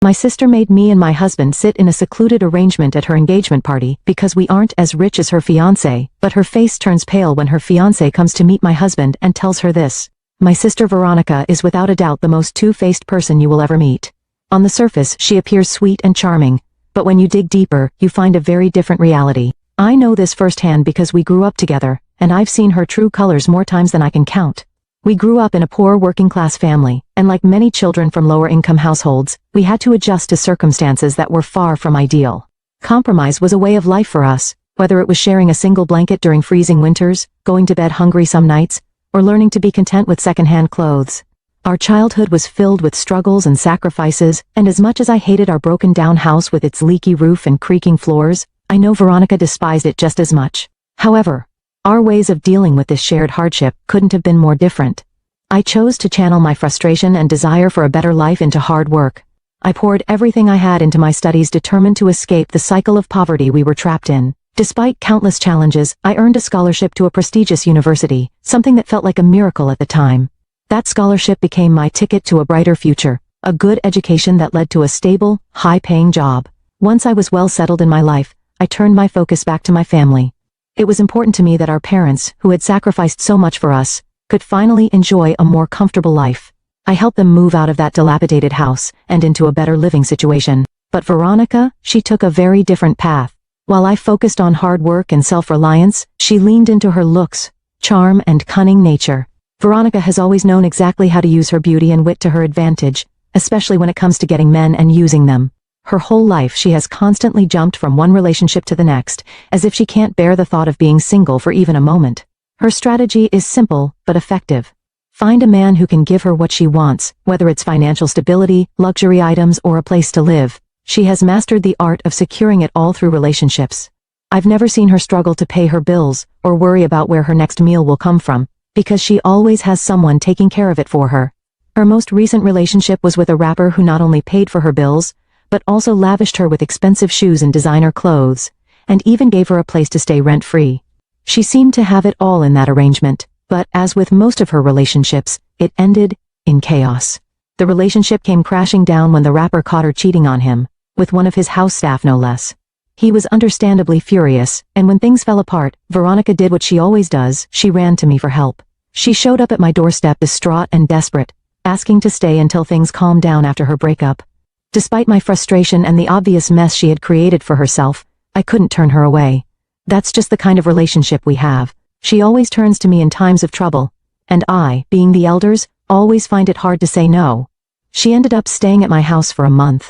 My sister made me and my husband sit in a secluded arrangement at her engagement party because we aren't as rich as her fiancé, but her face turns pale when her fiancé comes to meet my husband and tells her this. My sister Veronica is without a doubt the most two-faced person you will ever meet. On the surface, she appears sweet and charming, but when you dig deeper, you find a very different reality. I know this firsthand because we grew up together, and I've seen her true colors more times than I can count. We grew up in a poor working-class family, and like many children from lower-income households, we had to adjust to circumstances that were far from ideal. Compromise was a way of life for us, whether it was sharing a single blanket during freezing winters, going to bed hungry some nights, or learning to be content with second-hand clothes. Our childhood was filled with struggles and sacrifices, and as much as I hated our broken-down house with its leaky roof and creaking floors, I know Veronica despised it just as much. However, our ways of dealing with this shared hardship couldn't have been more different. I chose to channel my frustration and desire for a better life into hard work. I poured everything I had into my studies, determined to escape the cycle of poverty we were trapped in. Despite countless challenges, I earned a scholarship to a prestigious university, something that felt like a miracle at the time. That scholarship became my ticket to a brighter future, a good education that led to a stable, high-paying job. Once I was well settled in my life, I turned my focus back to my family. It was important to me that our parents, who had sacrificed so much for us, could finally enjoy a more comfortable life. I helped them move out of that dilapidated house and into a better living situation. But Veronica, she took a very different path. While I focused on hard work and self-reliance, she leaned into her looks, charm, and cunning nature. Veronica has always known exactly how to use her beauty and wit to her advantage, especially when it comes to getting men and using them. Her whole life she has constantly jumped from one relationship to the next, as if she can't bear the thought of being single for even a moment. Her strategy is simple, but effective. Find a man who can give her what she wants, whether it's financial stability, luxury items, or a place to live. She has mastered the art of securing it all through relationships. I've never seen her struggle to pay her bills, or worry about where her next meal will come from, because she always has someone taking care of it for her. Her most recent relationship was with a rapper who not only paid for her bills, but also lavished her with expensive shoes and designer clothes, and even gave her a place to stay rent-free. She seemed to have it all in that arrangement, but as with most of her relationships, it ended in chaos. The relationship came crashing down when the rapper caught her cheating on him, with one of his house staff no less. He was understandably furious, and when things fell apart, Veronica did what she always does, she ran to me for help. She showed up at my doorstep distraught and desperate, asking to stay until things calmed down after her breakup. Despite my frustration and the obvious mess she had created for herself, I couldn't turn her away. That's just the kind of relationship we have. She always turns to me in times of trouble, and I, being the elders, always find it hard to say no. She ended up staying at my house for a month,